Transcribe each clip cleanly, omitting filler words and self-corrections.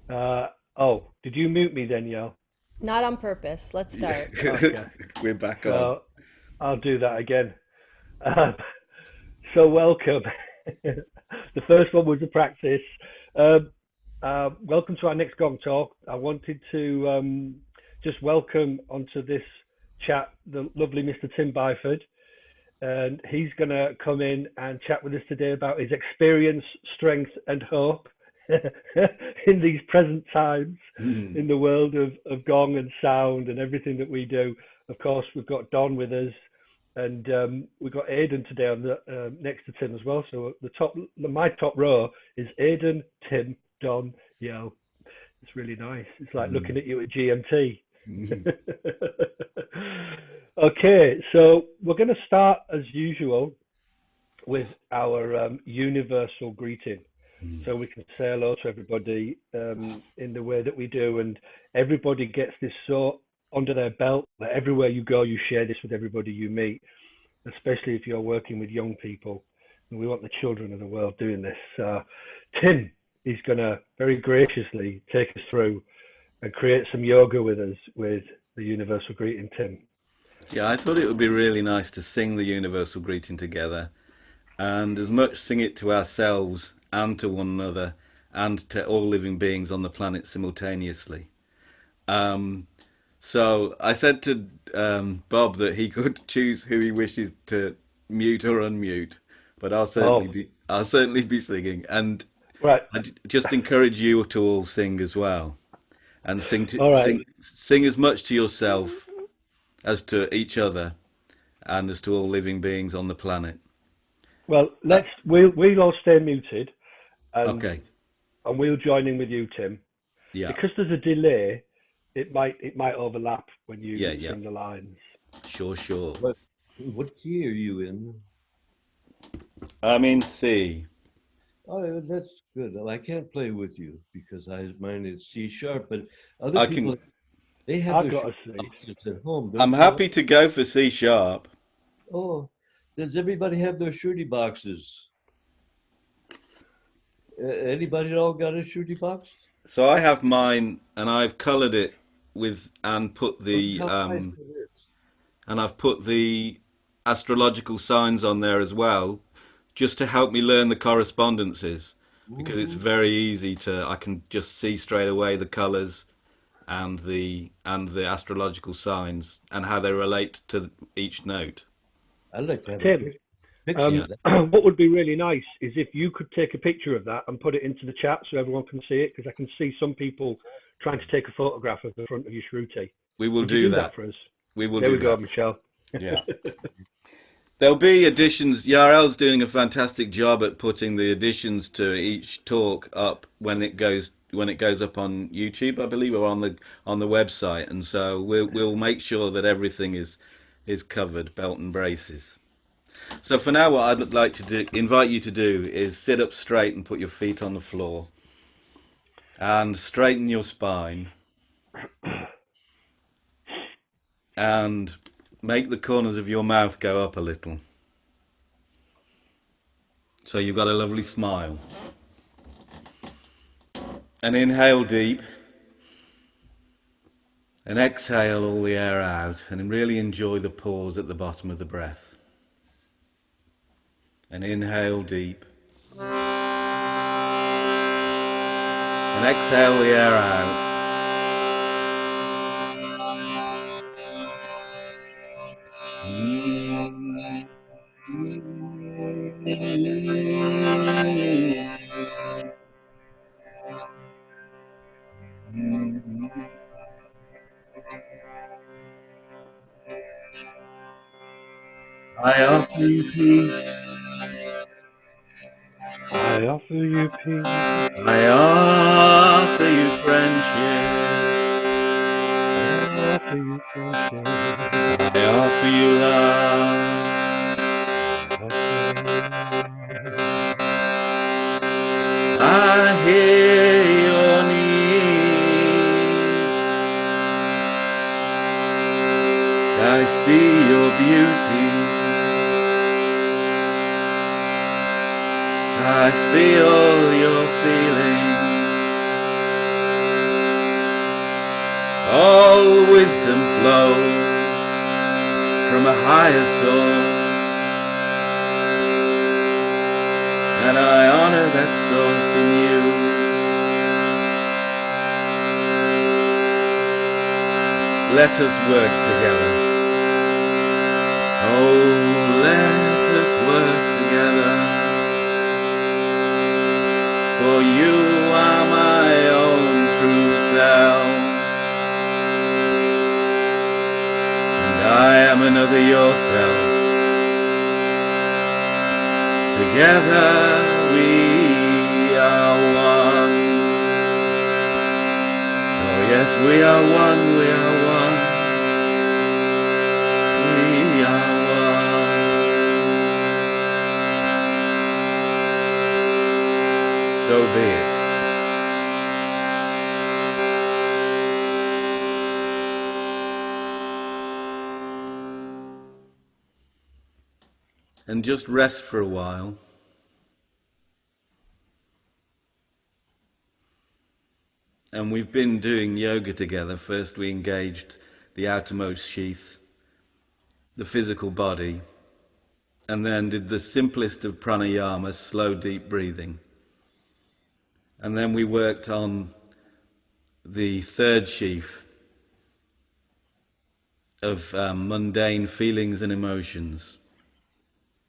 Oh, did you mute me then, Yo? Not on purpose. Let's Yeah, start. Okay, we're back on. so I'll do that again. Um, so welcome. The first one was a practice. Um, Welcome to our next Gong Talk. I wanted to just welcome onto this chat the lovely Mr. Tim Byford, and he's going to come in and chat with us today about his experience, strength, and hope in these present times Mm. in the world of gong and sound and everything that we do. Of course, we've got Don with us, and we've got Aidan today on the next to Tim as well. So my top row is Aidan, Tim, Don, Yo. It's really nice. It's like Mm. looking at you at GMT. Mm. Okay, so we're going to start as usual with our universal greeting. Mm. So we can say hello to everybody in the way that we do, and everybody gets this so under their belt that everywhere you go, you share this with everybody you meet, especially if you're working with young people. And we want the children of the world doing this. Tim is going to very graciously take us through and create some yoga with us with the universal greeting, Tim. Yeah, I thought it would be really nice to sing the universal greeting together, and as much sing it to ourselves and to one another and to all living beings on the planet simultaneously. Um, so I said to Bob that he could choose who he wishes to mute or unmute, but Oh, I'll certainly be singing, and right. just encourage you to all sing as well, and All right. sing as much to yourself as to each other and as to all living beings on the planet. Well, Uh, we'll all stay muted and okay. and we'll join in with you, Tim. Yeah. Because there's a delay, it might overlap when Yeah. you Yeah. sing the lines. Sure. Sure. What key are you in? I'm in C. Oh, that's good. Well, I can't play with you because mine is C sharp, but other I can. people they have I've their got short to see. boxes at home, I'm don't you? happy to go for C sharp. Oh, does everybody have their shooty boxes? Anybody at all got a shooty box? So I have mine, and I've coloured it with Look how nice it is. and I've put the astrological signs on there as well, just to help me learn the correspondences, because it's Hmm. very easy to. I can just see straight away the colours and the astrological signs and how they relate to each note. I'd like to have a Tim, picture of that. what would be really nice is if you could take a picture of that and put it into the chat so everyone can see it, because I can see some people trying to take a photograph of the front of your shruti. We will Could you do do that that. for us? We will There do we go, that. Michelle. Yeah. There'll be additions. Yarel's doing a fantastic job at putting the additions to each talk up when it goes up on YouTube, I believe, or on the website, and so we'll make sure that everything is covered, belt and braces. So for now, what I'd like to invite you to do is sit up straight and put your feet on the floor and straighten your spine and make the corners of your mouth go up a little. So you've got a lovely smile. And inhale deep and exhale all the air out and really enjoy the pause at the bottom of the breath. And inhale deep and exhale the air out. I offer you peace. I offer you peace. I offer you friendship. I offer you friendship. I offer you love. I offer you love. I hear your needs. I see your beauty. I feel your feelings. flows from a higher source, and I honor that source in you. Let us work together. Oh, let us work together. For you are my own true self, and I am another yourself. Together we are one. Oh yes, we are one, we are one. We are one. So be it. And just rest for a while. And we've been doing yoga together. First we engaged the outermost sheath, the physical body, and then did the simplest of pranayama, slow deep breathing. And then we worked on the third sheath of mundane feelings and emotions.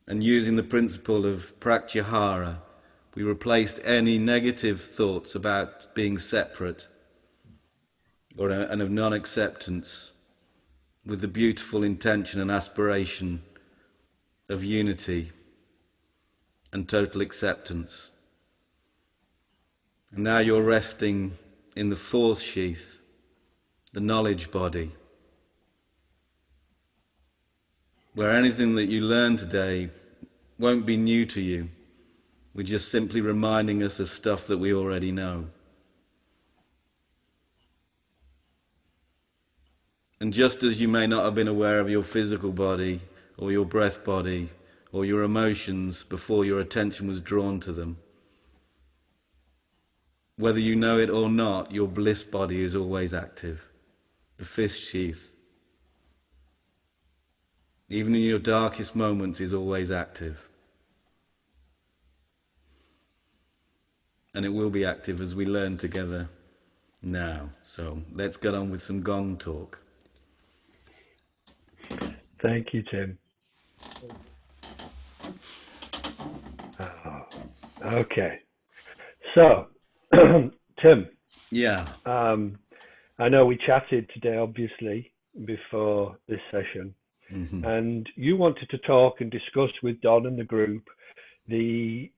And using the principle of pratyahara, we replaced any negative thoughts about being separate and of non-acceptance with the beautiful intention and aspiration of unity and total acceptance. And now you're resting in the fourth sheath, the knowledge body, where anything that you learn today won't be new to you. We're just simply reminding us of stuff that we already know. And just as you may not have been aware of your physical body or your breath body or your emotions before your attention was drawn to them, whether you know it or not, your bliss body is always active, the fifth sheath. Even in your darkest moments is always active. And it will be active as we learn together now. So let's get on with some gong talk. Thank you, Tim. Okay. So, Tim, Yeah. I know we chatted today, obviously, before this session, and you wanted to talk and discuss with Don and the group the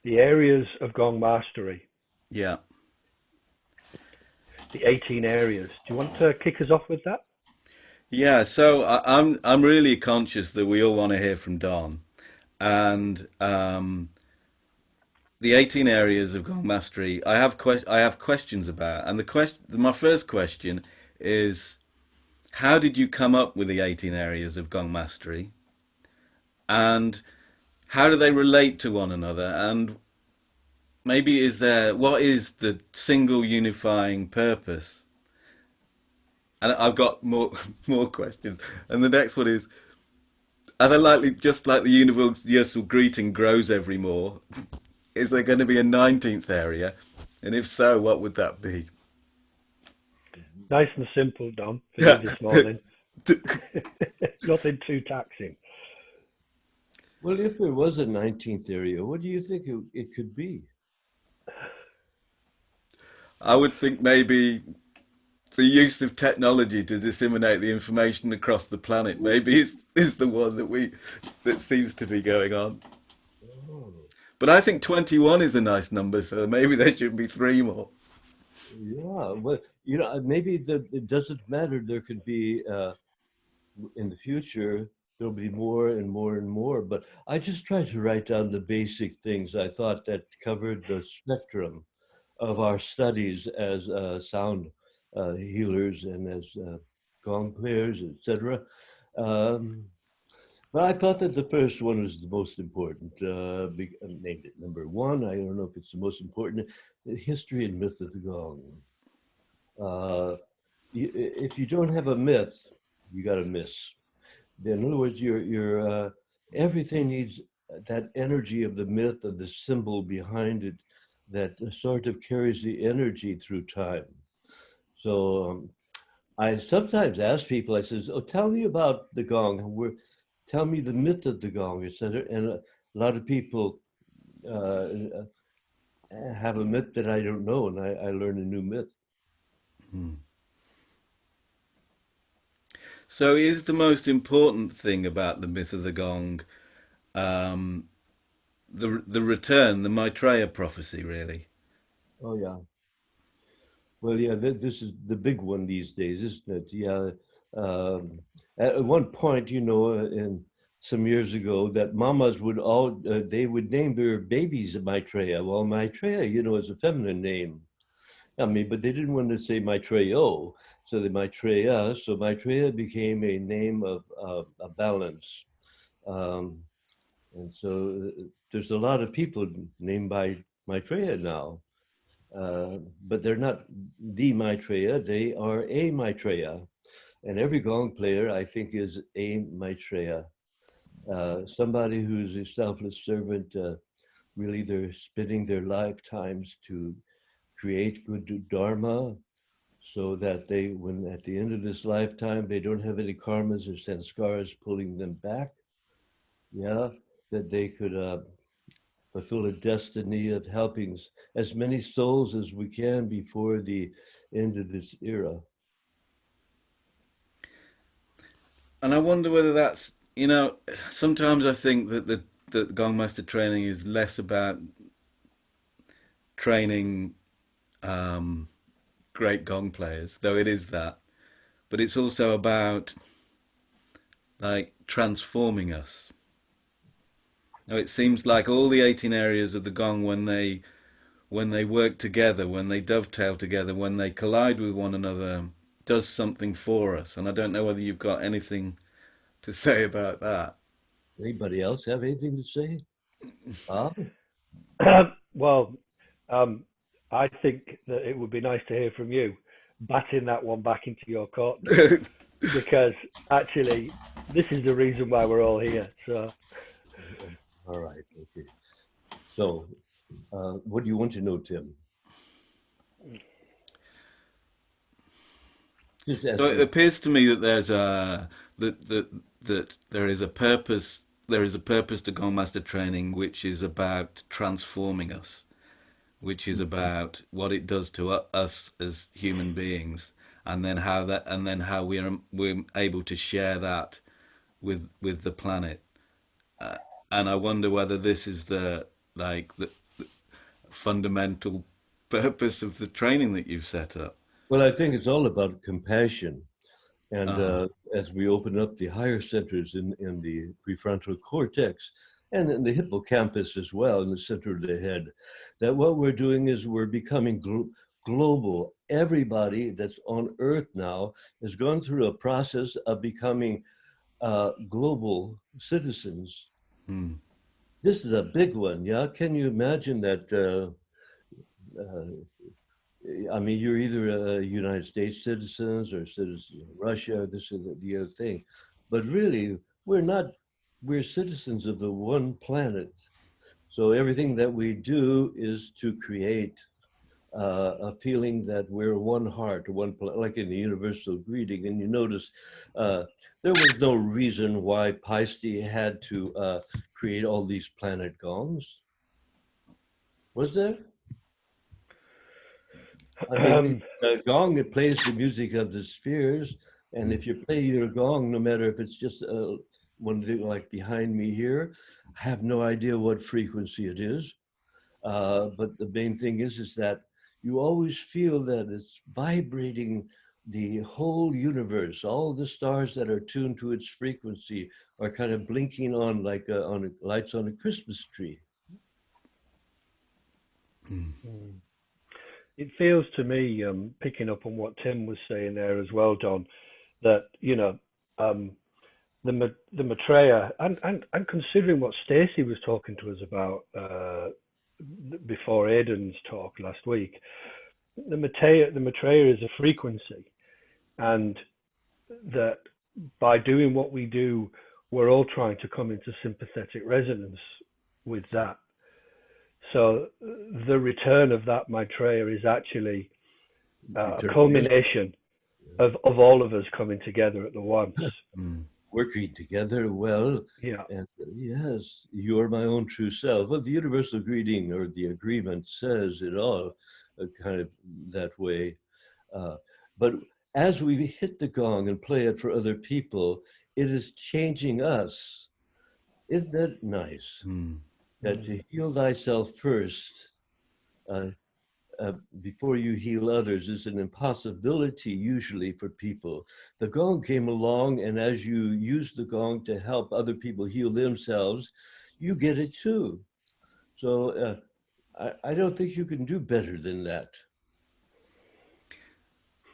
areas of Gong mastery, Yeah. the 18 areas. Do you want to kick us off with that? Yeah, so I'm really conscious that we all want to hear from Don, and the 18 areas of Gong mastery I have questions about, and my first question is, how did you come up with the 18 areas of Gong mastery, and how do they relate to one another, and maybe what is the single unifying purpose? And I've got more more questions. And the next one is, are they likely, just like the universal greeting grows every more, is there going to be a 19th area? And if so, what would that be? Nice and simple, Don, for you this morning. Nothing too taxing. Well, if there was a 19th area, what do you think it could be? I would think maybe the use of technology to disseminate the information across the planet maybe is the one that seems to be going on. Oh. But I think 21 is a nice number, so maybe there should be 3 more. Yeah, but maybe it doesn't matter. There could be in the future there'll be more and more and more. But I just tried to write down the basic things I thought that covered the spectrum of our studies as sound healers and as gong players, etc. But I thought that the first one was the most important. I named it number 1. I don't know if it's the most important. The history and myth of the gong. if you don't have a myth, you got a miss. In other words, everything needs that energy of the myth, of the symbol behind it, that sort of carries the energy through time. So I sometimes ask people, I says, "Oh, tell me about the gong. Tell me the myth of the gong, etc." And a lot of people uh, have a myth that I don't know, and I learn a new myth. Hmm. So is the most important thing about the myth of the gong um, the return, the Maitreya prophecy, really? Oh yeah. Well, yeah, this is the big one these days, isn't it? Yeah. Um, at one point, in some years ago, that mamas would they would name their babies Maitreya. Well, Maitreya, is a feminine name. I mean, but they didn't want to say Maitreyo, so the Maitreya. So Maitreya became a name of a balance. Um, and so there's a lot of people named by Maitreya now. But they're not the Maitreya, they are a Maitreya. And every gong player, I think, is a Maitreya. Somebody who's a selfless servant, really they're spending their lifetimes to create good dharma so that when at the end of this lifetime, they don't have any karmas or sanskaras pulling them back. Yeah, that they could fulfill a destiny of helping as many souls as we can before the end of this era. And I wonder whether that's, sometimes I think that the Gongmaster training is less about training um, great gong players, though it is that, but it's also about like transforming us. Now, it seems like all the 18 areas of the gong, when they work together, when they dovetail together, when they collide with one another, does something for us. And I don't know whether you've got anything to say about that. Anybody else have anything to say? Bob? Well, um, I think that it would be nice to hear from you, batting that one back into your court, Tim, because actually, this is the reason why we're all here. So, All right, okay. So, what do you want to know, Tim? Just ask So it me. appears to me that there's a that there is a purpose. There is a purpose to Gongmaster training, which is about transforming us, which is about what it does to us as human beings, and then how we're able to share that with the planet. And I wonder whether this is the fundamental purpose of the training that you've set up. Well, I think it's all about compassion. And Uh-huh. as we open up the higher centers in the prefrontal cortex and in the hippocampus as well, in the center of the head, that what we're doing is we're becoming global. Everybody that's on Earth now has gone through a process of becoming global citizens. Hmm. This is a big one, yeah? Can you imagine that? I mean, you're either a United States citizens or citizens of Russia, this is the other thing. But really, we're not, we're citizens of the one planet. So everything that we do is to create a feeling that we're one heart, like in the universal greeting. And you notice there was no reason why Paiste had to create all these planet gongs. Was there? I mean, um, the gong, it plays the music of the spheres. And if you play your gong, no matter if it's just one thing like behind me here, I have no idea what frequency it is. But the main thing is that you always feel that it's vibrating the whole universe. All the stars that are tuned to its frequency are kind of blinking on like lights on a Christmas tree. it feels to me, picking up on what Tim was saying there as well, Don, that um, the Maitreya, and considering what Stacey was talking to us about before Aidan's talk last week, the Maitreya is a frequency, and that by doing what we do, we're all trying to come into sympathetic resonance with that. So the return of that Maitreya is actually a culmination of all of us coming together at the once. Working together well. Yeah. And yes, you are my own true self. Well, the universal greeting or the agreement says it all kind of that way. But as we hit the gong and play it for other people, it is changing us. Isn't that nice? That to heal thyself first before you heal others is an impossibility usually for people. The gong came along, and as you use the gong to help other people heal themselves, you get it too. So I don't think you can do better than that.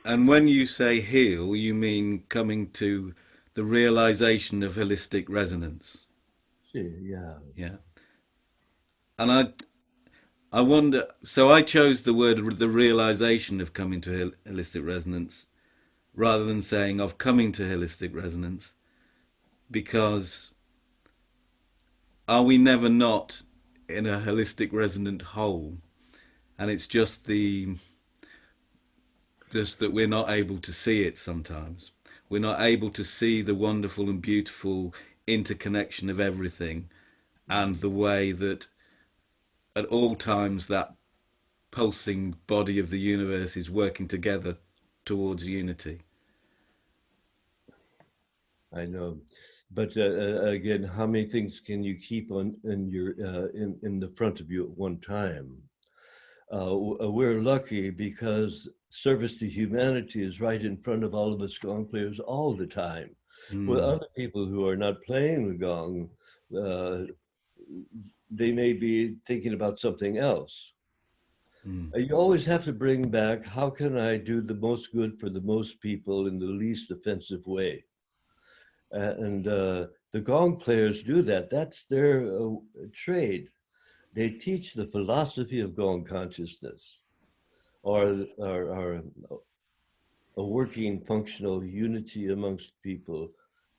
And when you say heal, you mean coming to the realization of holistic resonance. Yeah. Yeah. And I wonder, so I chose the word, the realization of coming to holistic resonance, rather than saying of coming to holistic resonance, because are we never not in a holistic resonant whole? And it's just that we're not able to see it sometimes. We're not able to see the wonderful and beautiful interconnection of everything, and the way that at all times that pulsing body of the universe is working together towards unity. I know, but again, how many things can you keep on in your in the front of you at one time? We're lucky because service to humanity is right in front of all of us gong players all the time. With other people who are not playing the gong, they may be thinking about something else. You always have to bring back, how can I do the most good for the most people in the least offensive way? And the gong players do that. That's their trade. They teach the philosophy of gong consciousness, or a working functional unity amongst people,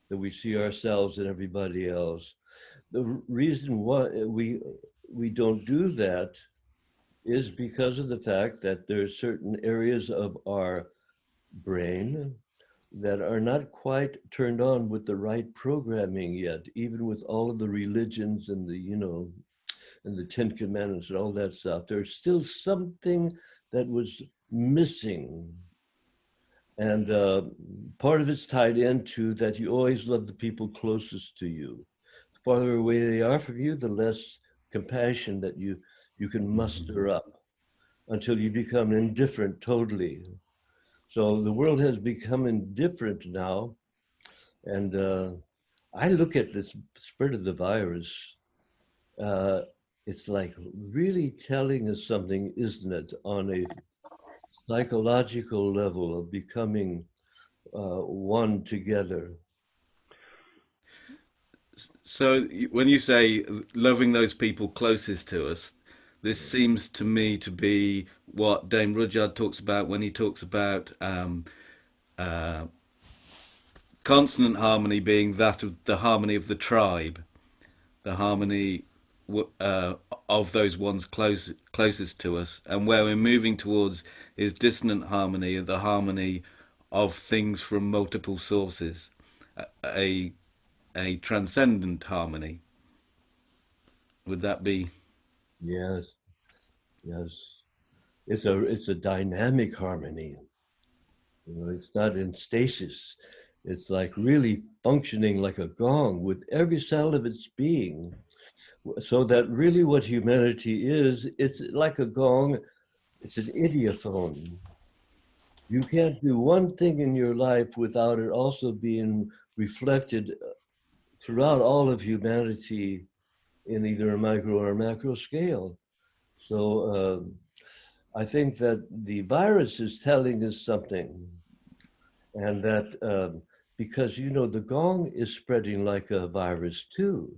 that we see ourselves and everybody else. The reason why we don't do that is because of the fact that there are certain areas of our brain that are not quite turned on with the right programming yet, even with all of the religions and the, and the 10 Commandments and all that stuff. There's still something that was missing. And part of it's tied into that you always love the people closest to you. The farther away they are from you, the less compassion that you can muster up until you become indifferent totally. So the world has become indifferent now. And I look at this spread of the virus, it's like really telling us something, isn't it, on a psychological level of becoming one together. So when you say loving those people closest to us, this seems to me to be what Dame Rudyard talks about when he talks about consonant harmony being that of the harmony of the tribe, the harmony of those ones closest to us, and where we're moving towards is dissonant harmony, the harmony of things from multiple sources, a transcendent harmony. Would that be? Yes, yes. It's a dynamic harmony. It's not in stasis. It's like really functioning like a gong with every cell of its being. So that really what humanity is, it's like a gong, it's an idiophone. You can't do one thing in your life without it also being reflected throughout all of humanity in either a micro or a macro scale. So I think that the virus is telling us something, and that because the gong is spreading like a virus too.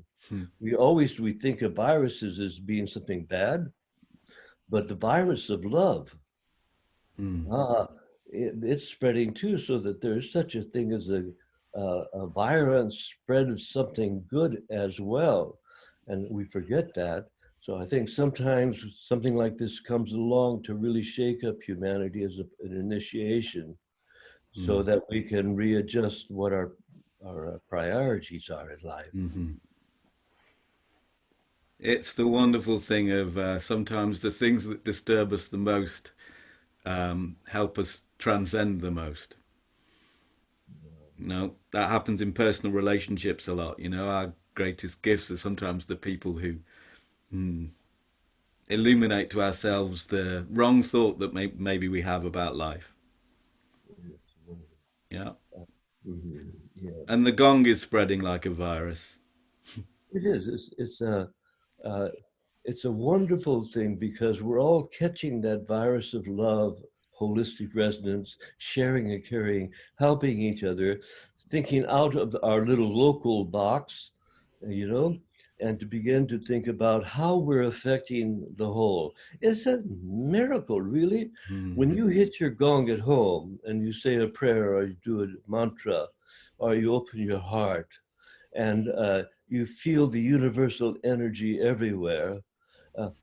We think of viruses as being something bad, but the virus of love, it's spreading too, so that there's such a thing as a violent spread of something good as well. And we forget that. So I think sometimes something like this comes along to really shake up humanity as an initiation, so Mm. that we can readjust what our priorities are in life. Hmm. It's the wonderful thing of sometimes the things that disturb us the most help us transcend the most. You know, that happens in personal relationships a lot. You know, our greatest gifts are sometimes the people who mm, illuminate to ourselves the wrong thought that maybe we have about life. Yeah. Mhm. Yeah, And the gong is spreading like a virus. it is. Uh, it's a wonderful thing because we're all catching that virus of love, holistic resonance, sharing and caring, helping each other, thinking out of our little local box, you know, and to begin to think about how we're affecting the whole. It's a miracle, really. When Mm. you hit your gong at home and you say a prayer or you do a mantra or you open your heart and you feel the universal energy everywhere,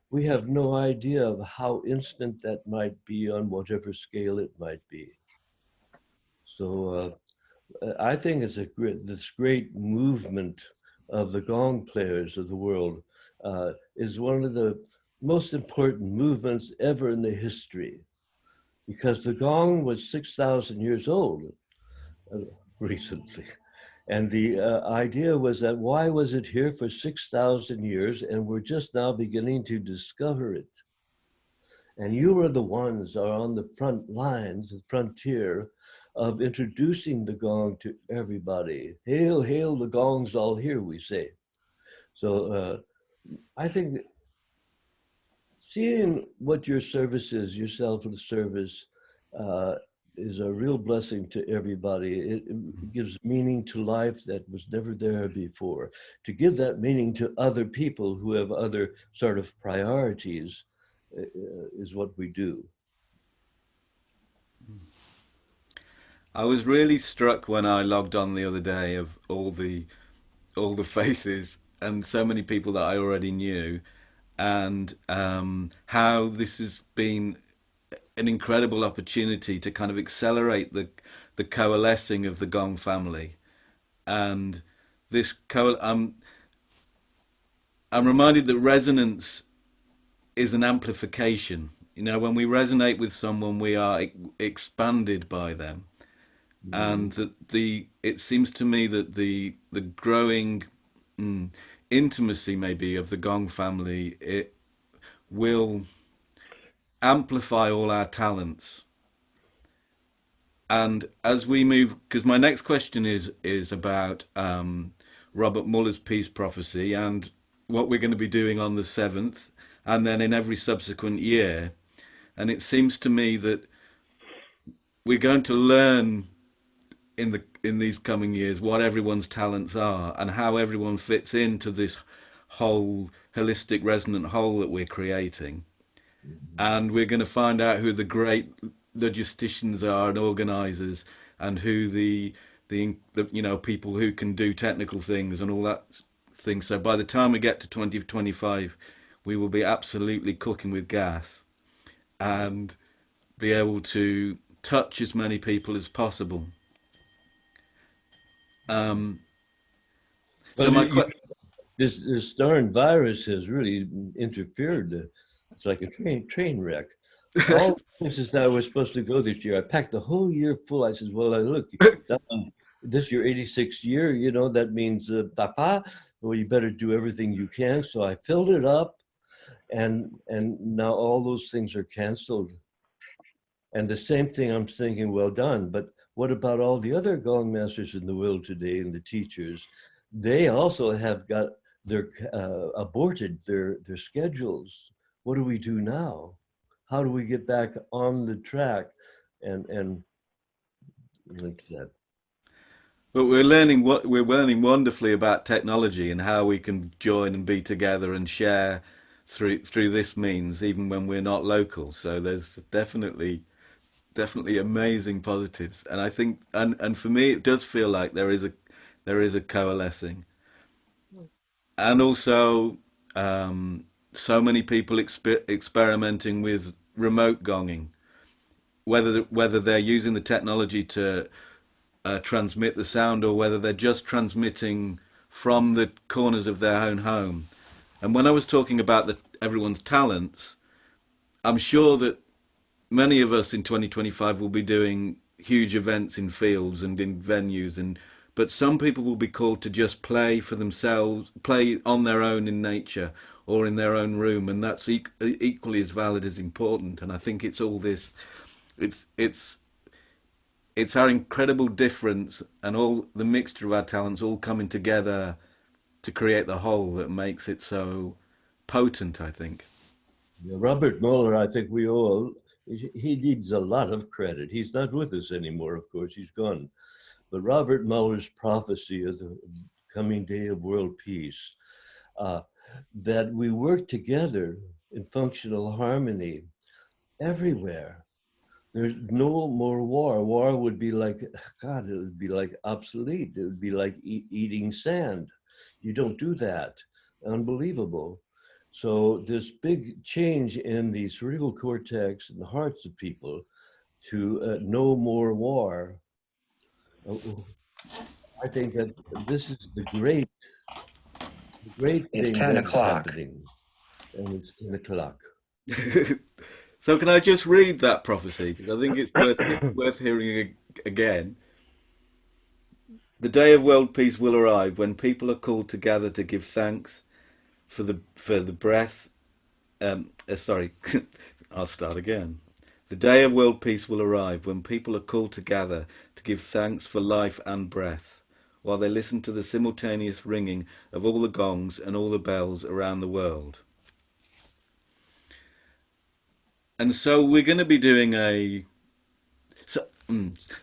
we have no idea of how instant that might be on whatever scale it might be. So I think it's this great movement of the gong players of the world is one of the most important movements ever in the history, because the gong was 6,000 years old uh, recently. And the idea was that why was it here for 6,000 years and we're just now beginning to discover it? And you were the ones are on the front lines, the frontier of introducing the gong to everybody. Hail, hail, the gong's all here, we say. So I think seeing what your service is, your self-service, uh, is a real blessing to everybody. It gives meaning to life that was never there before. To give that meaning to other people who have other sort of priorities is what we do. I was really struck when I logged on the other day of all the faces and so many people that I already knew, and how this has been an incredible opportunity to kind of accelerate the coalescing of the Gong family. And this I'm reminded that resonance is an amplification. You know, when we resonate with someone, we are expanded by them, and Mm. that the it seems to me that the growing mm, intimacy maybe of the Gong family, it will amplify all our talents. And as we move, because my next question is about Robert Muller's peace prophecy and what we're going to be doing on the 7th, and then in every subsequent year. And it seems to me that we're going to learn in these coming years what everyone's talents are and how everyone fits into this whole holistic resonant whole that we're creating. And we're going to find out who the great logisticians are and organizers, and who the you know, people who can do technical things and all that thing. So by the time we get to 2025, we will be absolutely cooking with gas and be able to touch as many people as possible. Um, so Well, my this darn virus has really interfered. It's like a train wreck. All the places that I was supposed to go this year, I packed the whole year full. I said, "Well, look, this your 86th year. You know that means, Papa. Well, you better do everything you can." So I filled it up, and now all those things are canceled. And the same thing, I'm thinking, well done. But what about all the other Gongmasters in the world today and the teachers? They also have got their aborted their schedules. What do we do now? How do we get back on the track and like that? But we're learning wonderfully about technology and how we can join and be together and share through this means, even when we're not local. So there's definitely definitely amazing positives, and I think, and for me, it does feel like there is a coalescing, and also so many people experimenting with remote gonging, whether they're using the technology to transmit the sound, or whether they're just transmitting from the corners of their own home. And when I was talking about everyone's talents, I'm sure that many of us in 2025 will be doing huge events in fields and in venues, but some people will be called to just play for themselves, play on their own in nature or in their own room, and that's equally as valid as important. And I think it's all this, it's it's it's our incredible difference and all the mixture of our talents all coming together to create the whole that makes it so potent, I think. Yeah, Robert Mueller, I think we all, he needs a lot of credit. He's not with us anymore, of course, he's gone. But Robert Mueller's prophecy of the coming day of world peace, uh, that we work together in functional harmony everywhere. There's no more war. War would be like, God, it would be like obsolete. It would be like eating sand. You don't do that. Unbelievable. So this big change in the cerebral cortex and the hearts of people to no more war. I think that this is the great It's thing 10 that is o'clock. happening, and it's 10 o'clock. So can I just read that prophecy? Because I think it's worth hearing again. The day of world peace will arrive when people are called together to give thanks for the breath. Sorry, I'll start again. The day of world peace will arrive when people are called together to give thanks for life and breath, while they listen to the simultaneous ringing of all the gongs and all the bells around the world. And so we're going to be doing a so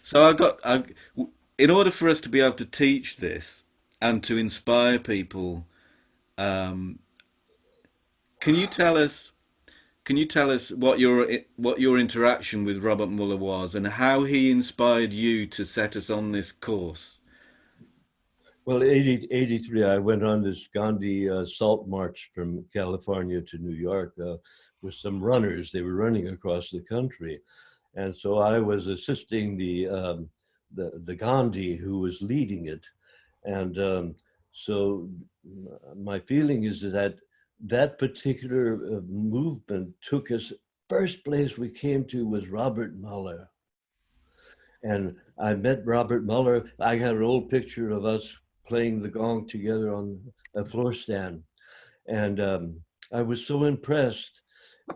so in order for us to be able to teach this and to inspire people, um, can you tell us what your interaction with Robert Mueller was and how he inspired you to set us on this course? Well, 83, I went on this Gandhi salt march from California to New York with some runners. They were running across the country. And so I was assisting the Gandhi who was leading it. And so my feeling is that that particular movement took us, first place we came to was Robert Mueller. And I met Robert Mueller. I got an old picture of us playing the gong together on a floor stand. And I was so impressed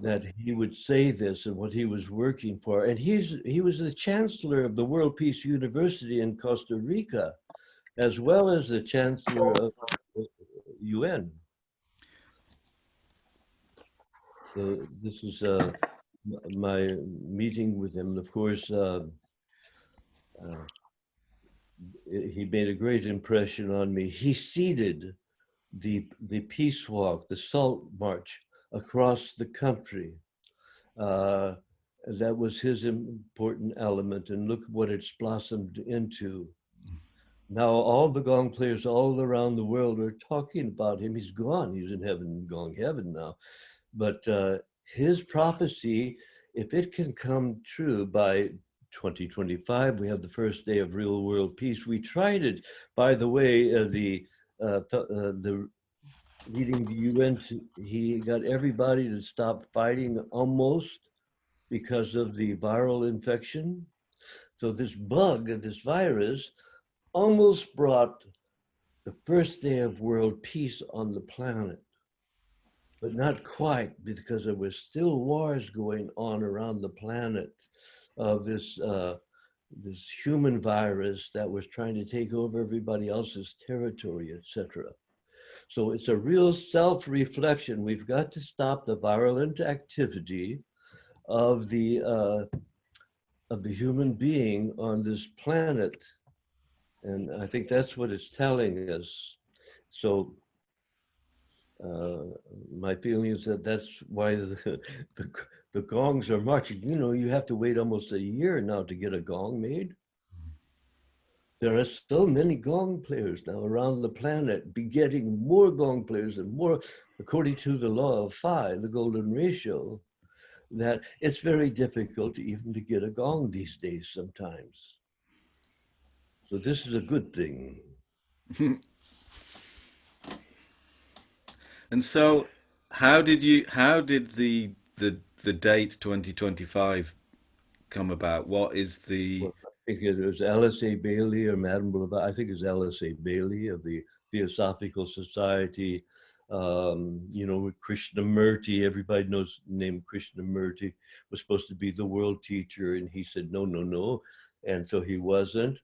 that he would say this and what he was working for. And he was the chancellor of the World Peace University in Costa Rica, as well as the chancellor of the UN. So this is my meeting with him. Of course, he made a great impression on me. He seeded the peace walk, the salt march across the country. That was his important element, and look what it's blossomed into. Now all the gong players all around the world are talking about him. He's gone. He's in heaven, gong heaven now. But his prophecy, if it can come true by 2025, we have the first day of real world peace. We tried it, by the way, the leading the UN, he got everybody to stop fighting almost because of the viral infection. So this bug, this virus, almost brought the first day of world peace on the planet, but not quite, because there was still wars going on around the planet of this this human virus that was trying to take over everybody else's territory, etc. So it's a real self-reflection. We've got to stop the virulent activity of the human being on this planet, and I think that's what it's telling us. So my feeling is that that's why the the gongs are marching. You know, you have to wait almost a year now to get a gong made. There are so many gong players now around the planet, begetting more gong players and more, according to the law of phi, the golden ratio, that it's very difficult even to get a gong these days sometimes. So this is a good thing. And so, how did the date 2025 come about? What is the Well, I think it was Alice A. Bailey or Madame Blavatsky. I think it's Alice A. Bailey of the Theosophical Society. You know, with Krishnamurti, everybody knows the name Krishnamurti, was supposed to be the world teacher, and he said, no, no, no. And so he wasn't.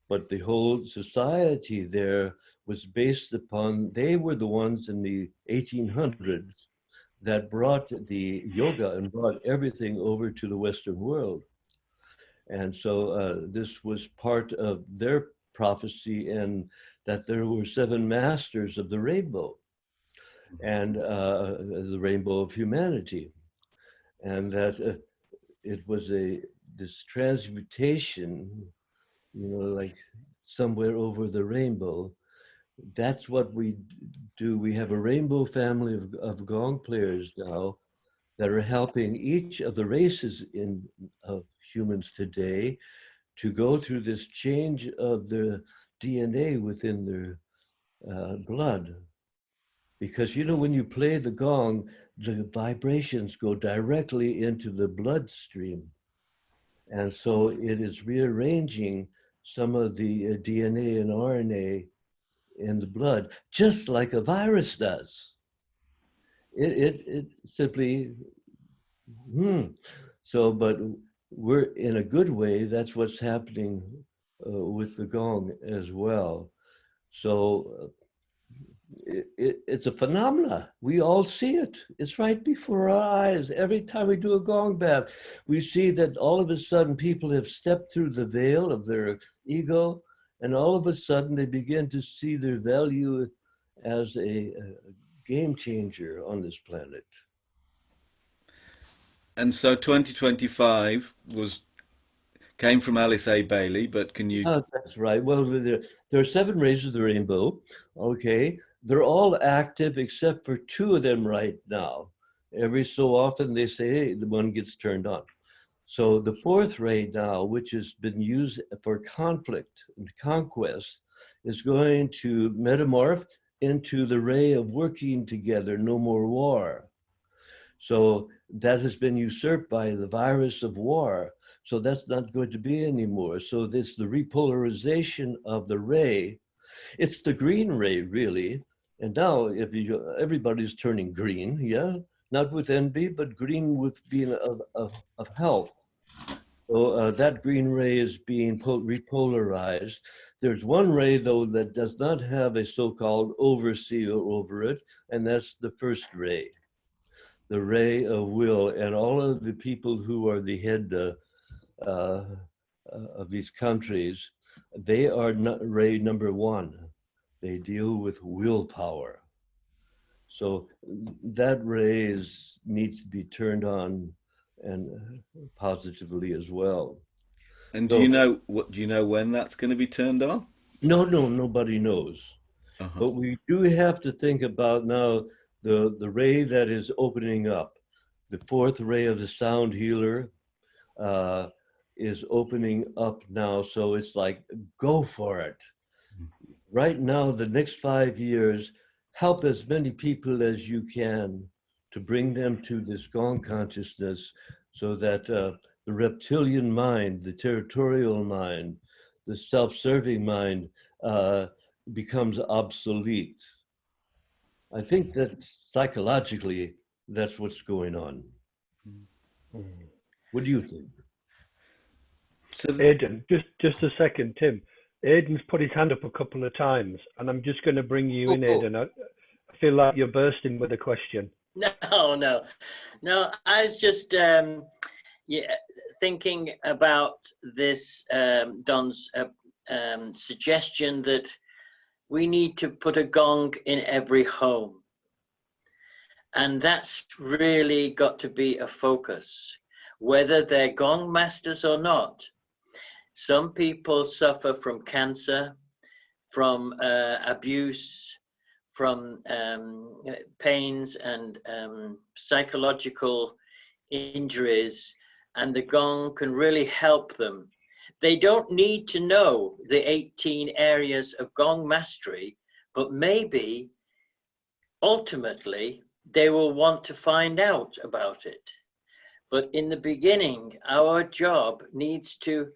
But the whole society there was based upon, they were the ones in the 1800s that brought the yoga and brought everything over to the Western world. And so this was part of their prophecy, and that there were 7 masters of the rainbow, and the rainbow of humanity. And that it was this transmutation, you know, like somewhere over the rainbow. That's what we do. We have a rainbow family of gong players now that are helping each of the races of humans today to go through this change of the DNA within their blood. Because, you know, when you play the gong, the vibrations go directly into the bloodstream. And so it is rearranging some of the DNA and RNA in the blood, just like a virus does. It simply, So, but we're in a good way. That's what's happening with the gong as well. So it's a phenomena. We all see it. It's right before our eyes. Every time we do a gong bath, we see that all of a sudden people have stepped through the veil of their ego, and all of a sudden they begin to see their value as a game changer on this planet. And so 2025 came from Alice A. Bailey, but can you? That's right. Well, there are 7 rays of the rainbow. Okay, they're all active except for 2 of them right now. Every so often they say, hey, the one gets turned on. So the 4th ray now, which has been used for conflict and conquest, is going to metamorph into the ray of working together, no more war. So that has been usurped by the virus of war. So that's not going to be anymore. So this the repolarization of the ray. It's the green ray, really. And now everybody's turning green, yeah? Not with envy, but green with being of help. So that green ray is being repolarized. There's one ray, though, that does not have a so-called overseer over it, and that's the 1st ray, the ray of will. And all of the people who are the head of these countries, they are ray number 1. They deal with willpower. So that ray needs to be turned on, and positively as well. And So, do you know when that's going to be turned on? No, nobody knows. But we do have to think about now the ray that is opening up. The 4th ray of the sound healer is opening up now. So it's like, go for it. Right now, the next 5 years, help as many people as you can to bring them to this gong consciousness, so that the reptilian mind, the territorial mind, the self-serving mind becomes obsolete. I think that psychologically, that's what's going on. What do you think? So Aidan, just a second, Tim. Aidan's put his hand up a couple of times, and I'm just going to bring you in, Aidan. I feel like you're bursting with a question. No. I was just thinking about this, Don's suggestion that we need to put a gong in every home. And that's really got to be a focus, whether they're gong masters or not. Some people suffer from cancer, from abuse, from pains and psychological injuries, and the gong can really help them. They don't need to know the 18 areas of gong mastery, but maybe ultimately they will want to find out about it. But in the beginning, our job needs to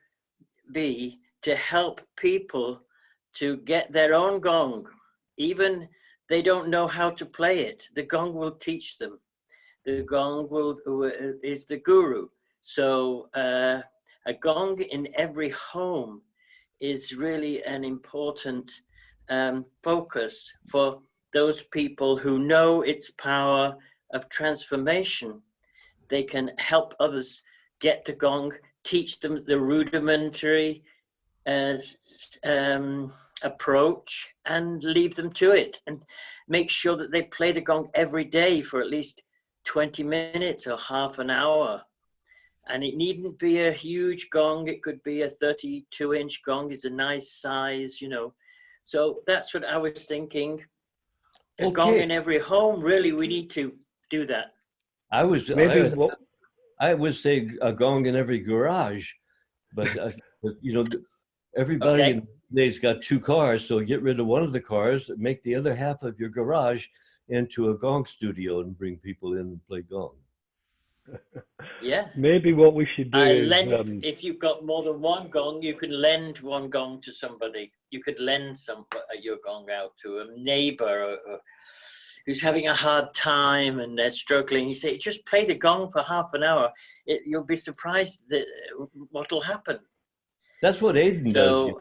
be to help people to get their own gong. Even they don't know how to play it, the gong will teach them. The gong is the guru. So a gong in every home is really an important focus for those people who know its power of transformation. They can help others get the gong, teach them the rudimentary approach, and leave them to it, and make sure that they play the gong every day for at least 20 minutes or half an hour. And it needn't be a huge gong. It could be a 32-inch gong is a nice size, you know. So that's what I was thinking. A gong in every home, really, we need to do that. I would say a gong in every garage, but you know, everybody nowadays got 2 cars, so get rid of one of the cars, make the other half of your garage into a gong studio, and bring people in and play gong. Yeah. Maybe what we should do is if you've got more than one gong, you can lend one gong to somebody. You could lend your gong out to a neighbor or who's having a hard time and they're struggling. You say, just play the gong for half an hour. You'll be surprised what'll happen. That's what Aiden does.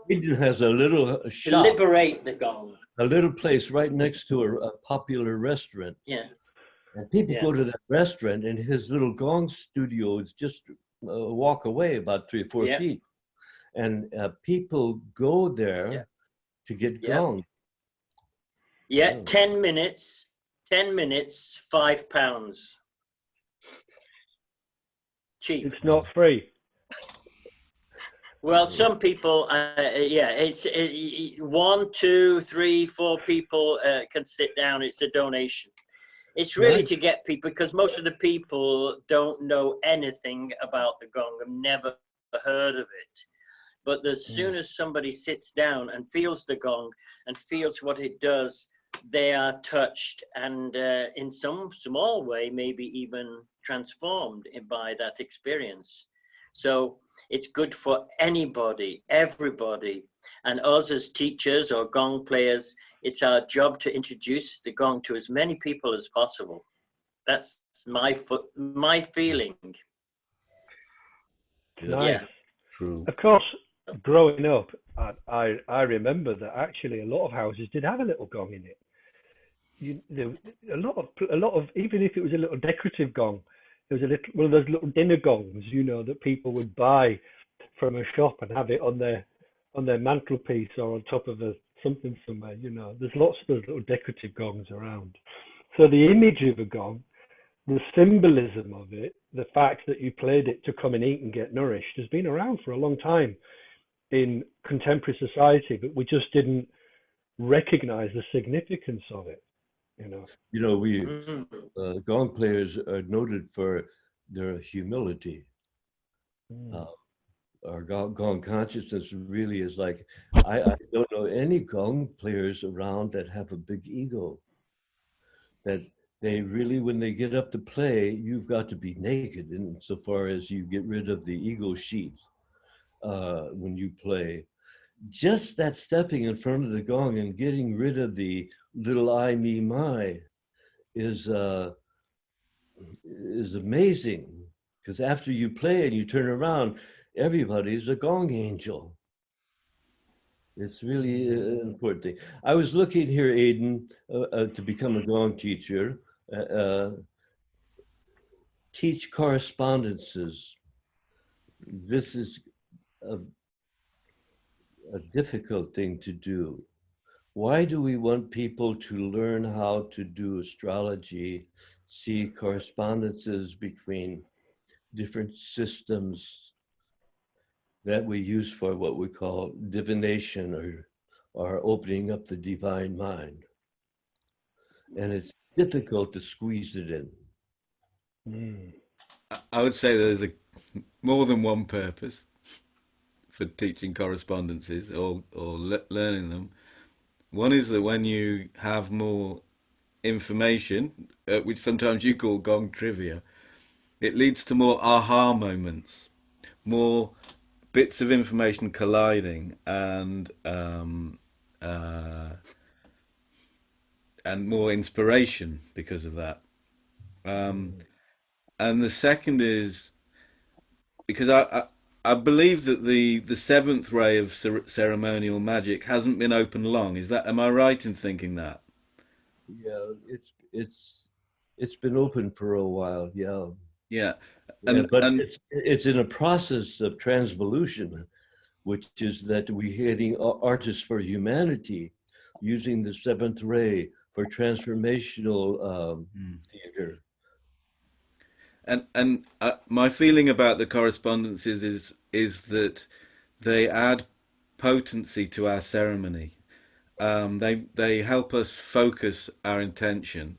Aiden has a little shop. To liberate the gong. A little place right next to a popular restaurant. Yeah. And people go to that restaurant, and his little gong studio is just a walk away, about 3 or 4 feet. And people go there to get gong. Yeah, 10 minutes, £5. Cheap. It's not free. Well, some people, it's 1, 2, 3, 4 people can sit down. It's a donation. It's really to get people, because most of the people don't know anything about the gong, have never heard of it. But as soon as somebody sits down and feels the gong and feels what it does, they are touched and in some small way, maybe even transformed by that experience. So it's good for anybody, everybody. And us as teachers or gong players, it's our job to introduce the gong to as many people as possible. That's my feeling. Nice. Yeah. True. Of course, growing up, I remember that actually a lot of houses did have a little gong in it. A lot of even if it was a little decorative gong, there was one of those little dinner gongs, you know, that people would buy from a shop and have it on their mantelpiece or on top of something somewhere. You know, there's lots of those little decorative gongs around. So the image of a gong, the symbolism of it, the fact that you played it to come and eat and get nourished, has been around for a long time in contemporary society, but we just didn't recognize the significance of it. You know, we gong players are noted for their humility. Our gong consciousness really is like, I don't know any gong players around that have a big ego. That they really, when they get up to play, you've got to be naked insofar as you get rid of the ego sheath when you play. Just that stepping in front of the gong and getting rid of the little I, me, my is amazing. Because after you play and you turn around, everybody's a gong angel. It's really an important thing. I was looking here, Aiden, to become a gong teacher, teach correspondences. This is a difficult thing to do. Why do we want people to learn how to do astrology, see correspondences between different systems that we use for what we call divination or opening up the divine mind? And it's difficult to squeeze it in. Mm. I would say there's more than one purpose for teaching correspondences or learning them. One is that when you have more information, which sometimes you call gong trivia, it leads to more aha moments, more bits of information colliding, uh, and more inspiration because of that. Um, and the second is because I believe that the seventh ray of ceremonial magic hasn't been open long. Am I right in thinking that? Yeah, it's been open for a while. Yeah, Yeah, yeah, but and it's in a process of transvolution, which is that we're getting artists for humanity using the seventh ray for transformational theater. my feeling about the correspondences is that they add potency to our ceremony. They help us focus our intention.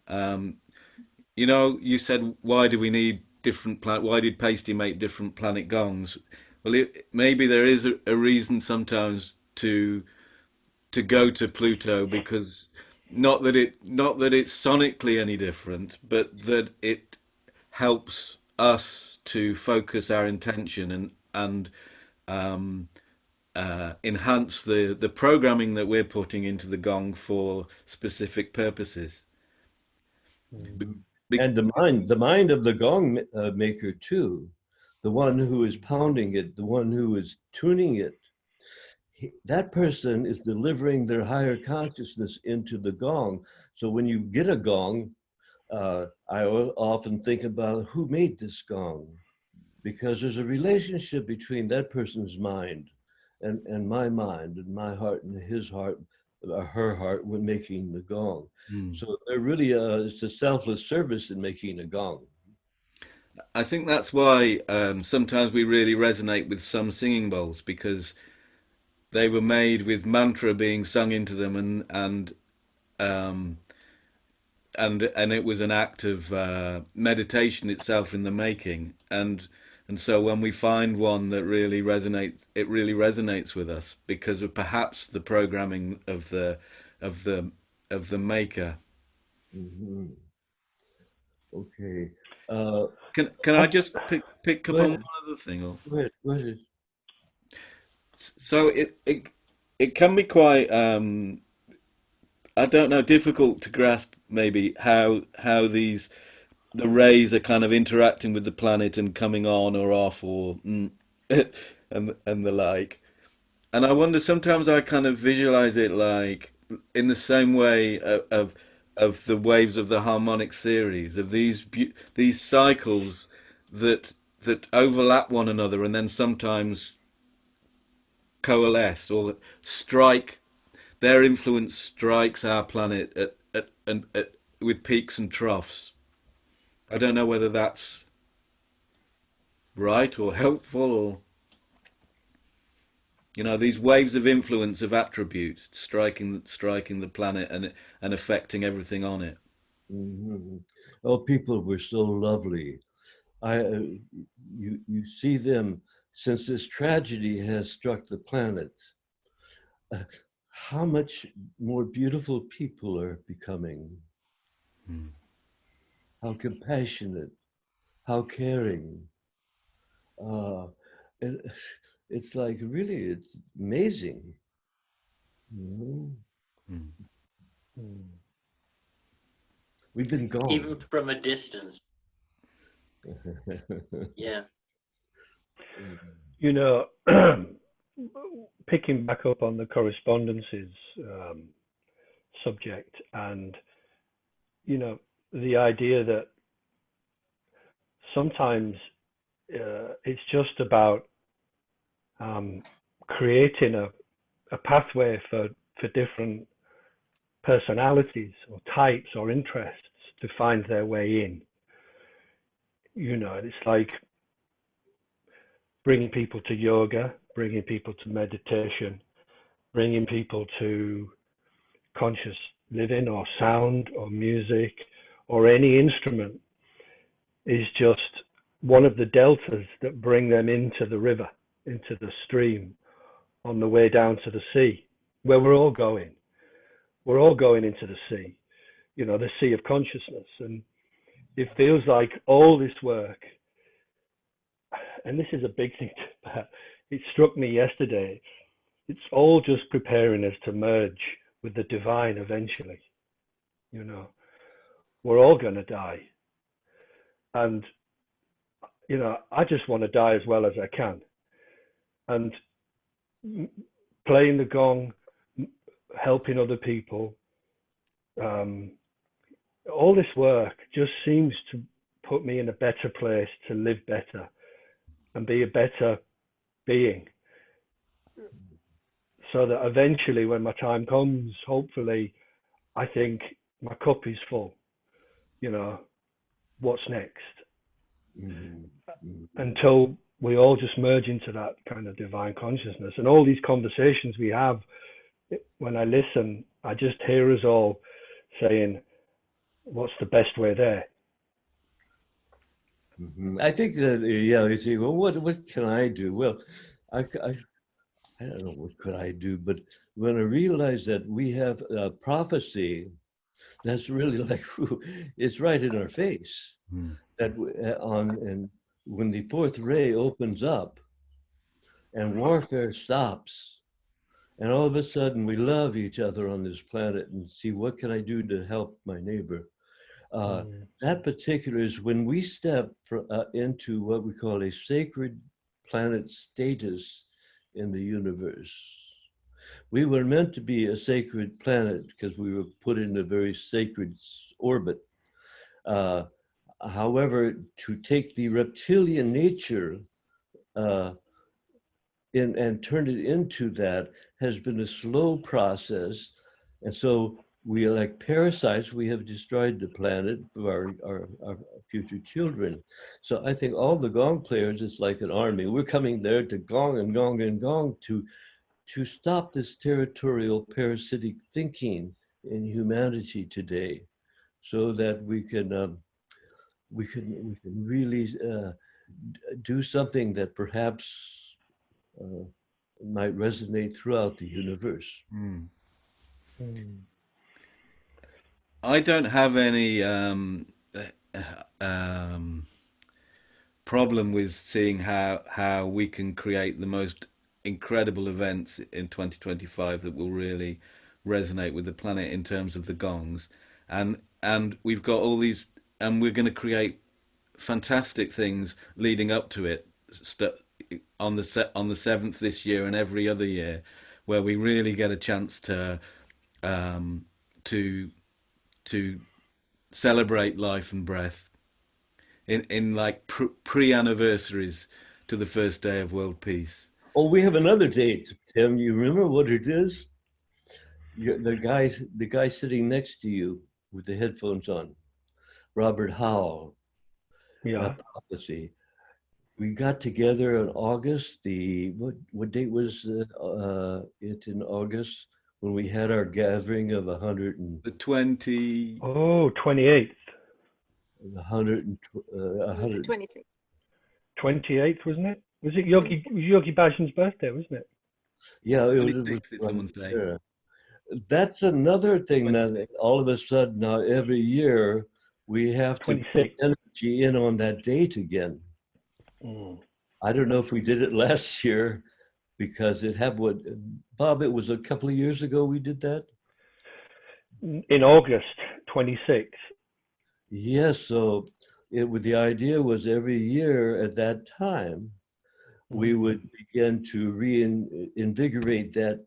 Um, you said, why do we need different why did Pasty make different planet gongs? Well, maybe there is a reason sometimes to go to Pluto, because not that it's sonically any different, but that it helps us to focus our intention and um, enhance the programming that we're putting into the gong for specific purposes. Mm. Be- And the mind of the gong maker too, the one who is pounding it, the one who is tuning it, that person is delivering their higher consciousness into the gong. So when you get a gong, I often think about who made this gong, because there's a relationship between that person's mind and my mind and my heart and his heart, her heart, when making the gong. Hmm. So they're really it's a selfless service in making a gong. I think that's why sometimes we really resonate with some singing bowls, because they were made with mantra being sung into them, um, and it was an act of meditation itself in the making. And so when we find one that really resonates, it really resonates with us because of perhaps the programming of the of the maker. Hmm. Okay. Uh, Can I just pick go up on one ahead. other thing? Or Go ahead. Go ahead. so it can be quite I don't know, difficult to grasp maybe how the rays are kind of interacting with the planet and coming on or off, or and the like. And I wonder, sometimes I kind of visualize it like in the same way of the waves of the harmonic series, of these cycles that overlap one another and then sometimes coalesce or strike. Their influence strikes our planet with peaks and troughs. I don't know whether that's right or helpful, or these waves of influence of attribute striking the planet and affecting everything on it. Hmm. Oh, people were so lovely. I, you see them since this tragedy has struck the planet. Uh, how much more beautiful people are becoming. Hmm. How compassionate, how caring. Uh, it, it's like really, it's amazing. You Hmm. Mm. We've been Even gone. from a distance. Yeah. You know, picking back up on the correspondences subject, and the idea that sometimes it's just about creating a pathway for for different personalities or types or interests to find their way in. You know, it's like bringing people to yoga, bringing people to meditation, bringing people to conscious living or sound or music or any instrument is just one of the deltas that bring them into the river, into the stream, on the way down to the sea, where we're all going. We're all going into the sea, you know, the sea of consciousness. And it feels like all this work, and this is a big thing, it struck me yesterday, it's all just preparing us to merge with the divine eventually. You know, we're all going to die. And, you know, I just want to die as well as I can. And playing the gong, helping other people, all this work just seems to put me in a better place to live better and be a better being. So that eventually when my time comes, hopefully, I think my cup is full. You know, what's next? Until we all just merge into that kind of divine consciousness. And all these conversations we have, when I listen, I just hear us all saying, what's the best way there? I think that, yeah, you say, well, what can I do? Well, I don't know what could I do, but when I realized that we have a prophecy, that's really like, it's right in our face. That and when the fourth ray opens up and warfare stops, and all of a sudden we love each other on this planet and see what can I do to help my neighbor. That particular is when we step into what we call a sacred planet status in the universe. We were meant to be a sacred planet because we were put in a very sacred orbit. However, to take the reptilian nature and turn it into that has been a slow process. And so we are like parasites. We have destroyed the planet for our future children. So I think all the gong players, it's like an army. We're coming there to gong and gong and gong to stop this territorial parasitic thinking in humanity today, so that we can really do something that perhaps might resonate throughout the universe. I don't have any problem with seeing how we can create the most incredible events in 2025 that will really resonate with the planet in terms of the gongs, and we've got all these, and we're going to create fantastic things leading up to it on the 7th this year and every other year, where we really get a chance to celebrate life and breath in like pre-anniversaries to the first day of world peace. Oh, we have another date, Tim. You remember what it is? The guy sitting next to you with the headphones on, Robert Howell. Yeah. Prophecy. We got together in August. What date was it in August when we had our gathering of 100 and The 20. Oh, 28th. 100 26. 28th, wasn't it? Was it Yogi Bhajan's birthday, wasn't it? Yeah, it was 26th is someone's day. That's another thing that all of a sudden now every year we have to put 26th. energy in on that date again. I don't know if we did it last year because it had Bob, it was a couple of years ago we did that? In August 26th. Yes, so the idea was every year at that time, we would begin to reinvigorate that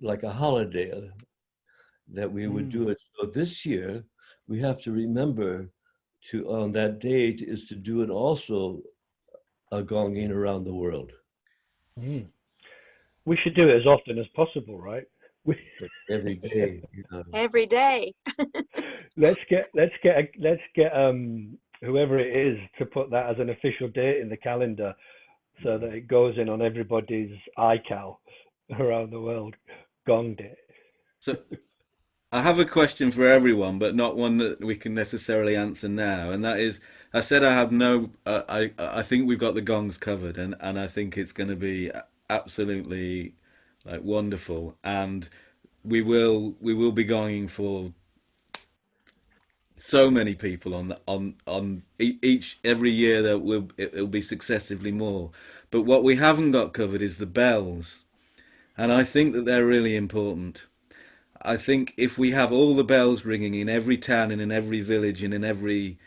like a holiday, that we would do it. So this year, we have to remember on that date is to do it also a gonging around the world. We should do it as often as possible, right? We, every day. You know. Every day. let's get whoever it is to put that as an official date in the calendar, so that it goes in on everybody's iCal around the world. Gong Day. So I have a question for everyone, but not one that we can necessarily answer now. And that is, I said I have no. I think we've got the gongs covered, and I think it's going to be absolutely like wonderful. And we will be gonging for so many people on each every year. That will it'll be successively more. But what we haven't got covered is the bells, and I think that they're really important. I think if we have all the bells ringing in every town and in every village and in every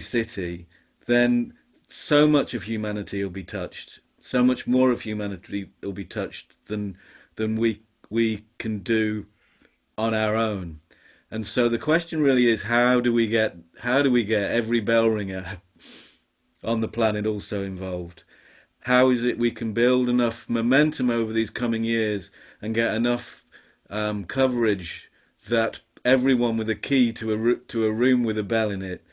city, then so much of humanity will be touched. So much more of humanity will be touched than we can do on our own. And so the question really is, how do we get every bell ringer on the planet also involved? How is it we can build enough momentum over these coming years and get enough coverage that everyone with a key to a room with a bell in it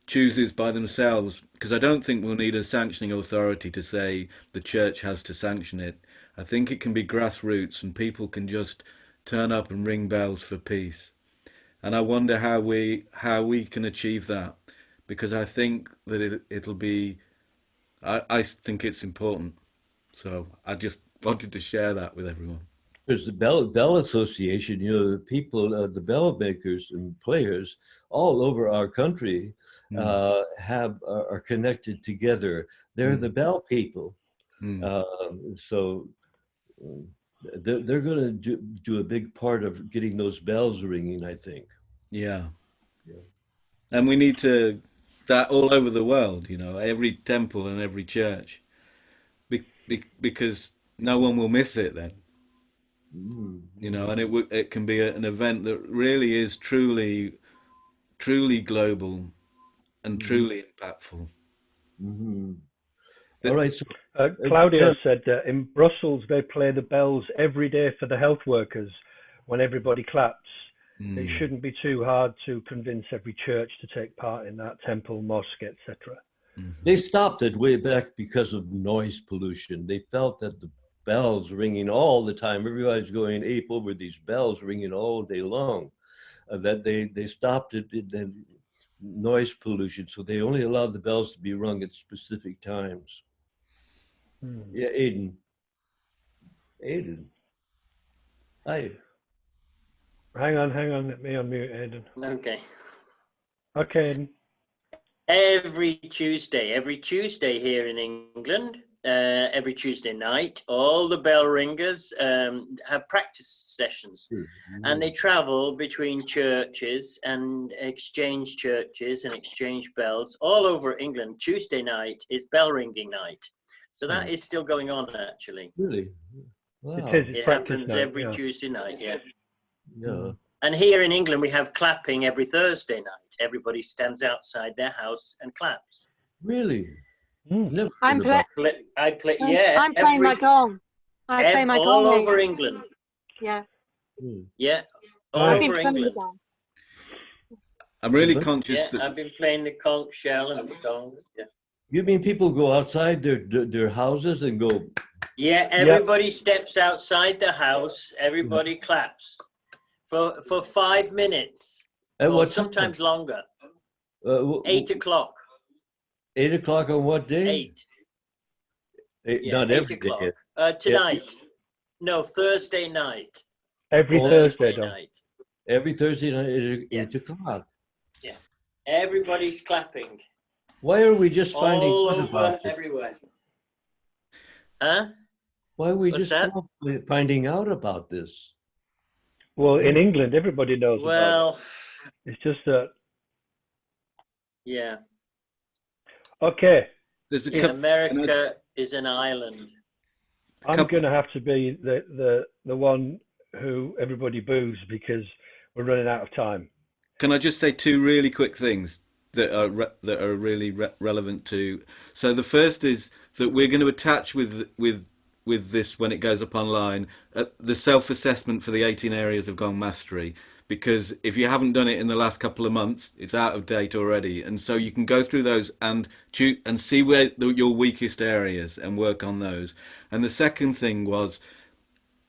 chooses by themselves? Because I don't think we'll need a sanctioning authority to say the church has to sanction it. I think it can be grassroots and people can just turn up and ring bells for peace. And I wonder how we can achieve that, because I think that it'll be. I think it's important. So I just wanted to share that with everyone. There's the Bell Association, you know, the people, the bell makers and players all over our country are connected together. They're the bell people. So they're going to do a big part of getting those bells ringing, I think. Yeah. And we need that all over the world, you know, every temple and every church, because no one will miss it then. You know, and it can be an event that really is truly global and truly impactful. All right. So Claudio said in Brussels they play the bells every day for the health workers when everybody claps. It shouldn't be too hard to convince every church to take part in that, temple, mosque, etc. They stopped it way back because of noise pollution. They felt that the bells ringing all the time, everybody's going ape over these bells ringing all day long, that they stopped it in noise pollution. So they only allowed the bells to be rung at specific times. Yeah, Aiden. Hi. Hang on, let me unmute Aidan. Okay. Okay, Aidan. Every Tuesday here in England, every Tuesday night, all the bell ringers have practice sessions, and they travel between churches and exchange churches and exchange bells all over England. Tuesday night is bell ringing night, so that is still going on actually. Really? Wow. It happens every Tuesday night. Yeah. And here in England, we have clapping every Thursday night. Everybody stands outside their house and claps. Really? Never I'm heard about I'm playing my gong. I play my all gong. over England. Yeah. Yeah. All I've been over playing the England. gong. I'm really conscious Yeah, that I've been playing the conch shell and the gongs. Yeah. You mean people go outside their houses and go? Yeah, everybody steps outside the house. Everybody claps for 5 minutes, And or sometimes longer. 8 o'clock. 8 o'clock on what day? 8. Not 8 every o'clock. day. Tonight. No, Thursday night. Every Thursday night. Every Thursday night at 8 o'clock. Yeah. Everybody's clapping. Why are we just finding all out over about this? everywhere? Huh? Why are we What's just that? finding out about this? Well, in England, everybody knows about it. It's just that. Yeah. Okay. America is an island. I'm going to have to be the one who everybody boos because we're running out of time. Can I just say two really quick things that are really relevant to? So the first is that we're going to attach with with this when it goes up online, the self-assessment for the 18 areas of Gong Mastery, because if you haven't done it in the last couple of months, it's out of date already. And so you can go through those and choose and see where your weakest areas and work on those. And the second thing was,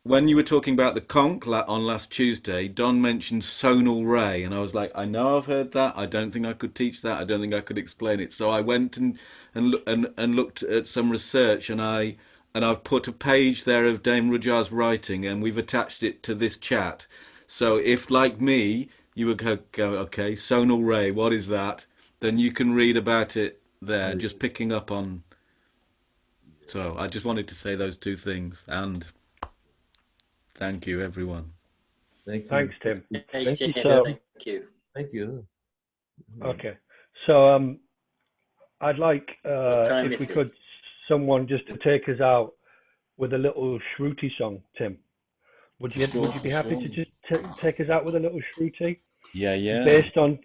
when you were talking about the conch on last Tuesday, Don mentioned sonal ray, and I was like, I know I've heard that. I don't think I could teach that. I don't think I could explain it. So I went and looked at some research, and I've put a page there of Dame Rujar's writing, and we've attached it to this chat. So if, like me, you would go, okay, sonal ray, what is that? Then you can read about it there, just picking up on. So I just wanted to say those two things, and thank you, everyone. Thank you. Thanks, Tim. Thank you. So, Thank you. Thank you. okay. So I'd like, time if we is it? could, someone just to take us out with a little Shruti song, Tim. Would you be happy to just take us out with a little Shruti? Yeah, yeah. Based on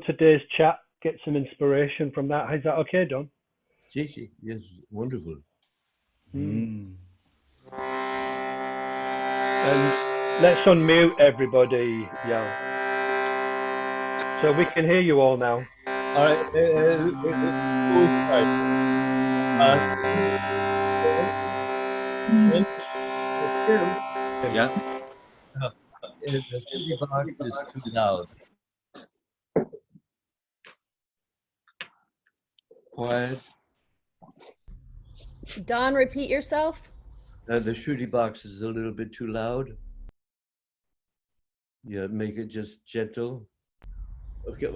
today's chat, get some inspiration from that. Is that okay, Don? Yes, wonderful. Mm. And let's unmute everybody, yeah. So we can hear you all now. All right. Yeah. The city box is too loud. Quiet. Don, repeat yourself. The shooting box is a little bit too loud. Yeah, make it just gentle. Okay,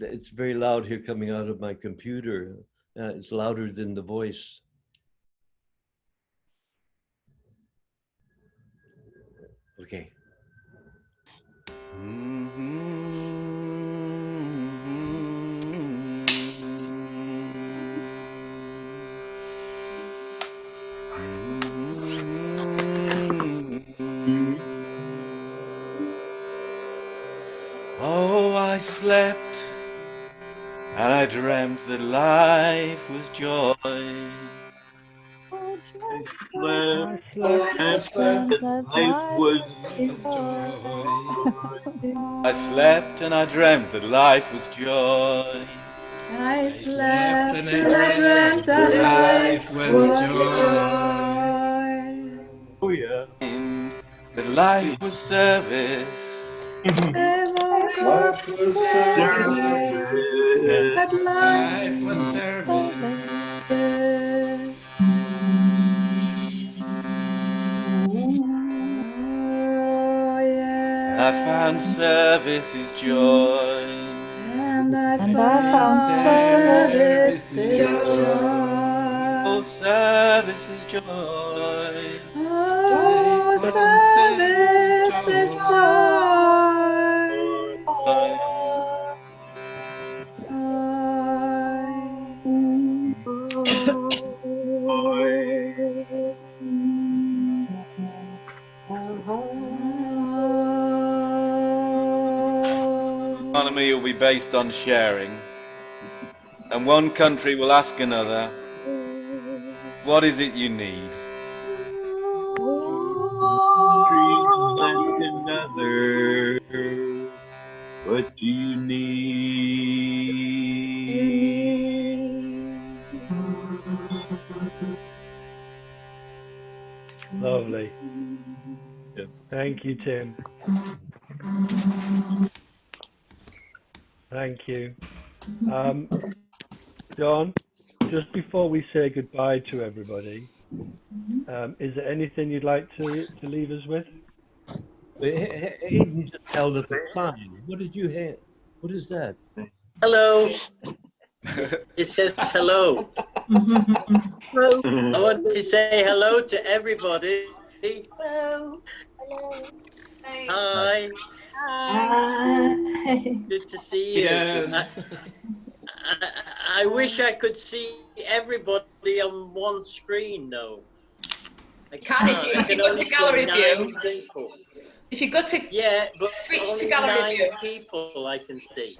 it's very loud here coming out of my computer. It's louder than the voice. Okay. Oh, I slept and I dreamt that life was joy. I slept I slept and I dreamt that life was joy. I slept and I dreamt that life was joy. Oh yeah. And that life was service. Life was service. That life was service. Oh yeah. I found service is joy. And I found service is joy. Oh, service is joy. Oh, service is joy. Economy will be based on sharing, and one country will ask another, what is it you need? Ask another, what do you need? Lovely. Thank you, Tim. Thank you. Don, just before we say goodbye to everybody, is there anything you'd like to leave us with? Aiden just held up a sign. What did you have? What is that? Hello. It says hello. I want to say hello to everybody. Hello. Hello. Hi. Hi. Good to see you. I wish I could see everybody on one screen, though. I Can if you go to gallery view. People. If you go to but switch only to gallery 9 view. people I can see.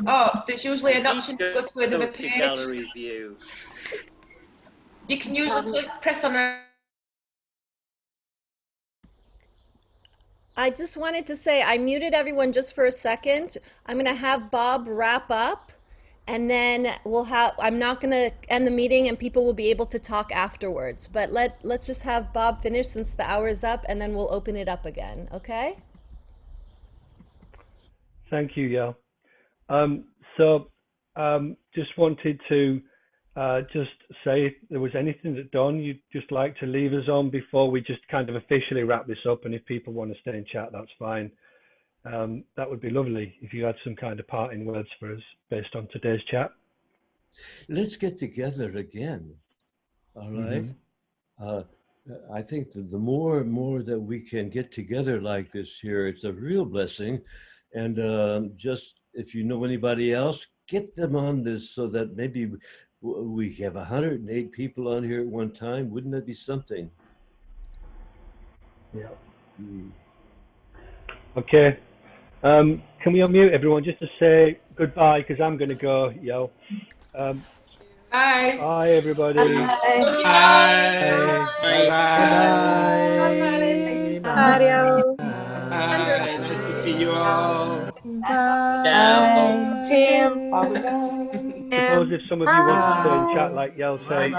Oh, there's usually an option to go to another to page. gallery view. You can usually press on a I just wanted to say I muted everyone just for a second. I'm going to have Bob wrap up and then I'm not going to end the meeting and people will be able to talk afterwards. But let's just have Bob finish since the hour is up and then we'll open it up again, okay? Thank you, Yael. Just wanted to just say if there was anything that Don you'd just like to leave us on before we just kind of officially wrap this up, and if people want to stay and chat, that's fine. That would be lovely if you had some kind of parting words for us based on today's chat. Let's get together again. All right. I think that the more and more that we can get together like this here, it's a real blessing. And just if you know anybody else, get them on this so that maybe we have 108 people on here at one time. Wouldn't that be something? Yeah. Okay. Can we unmute everyone just to say goodbye, because I'm going to go, Yael. Bye. Bye, everybody. Bye. Bye. Bye. Mario. Bye. Nice to see you all. Down. Tim. Suppose if some of you want to stay and chat like Yael said,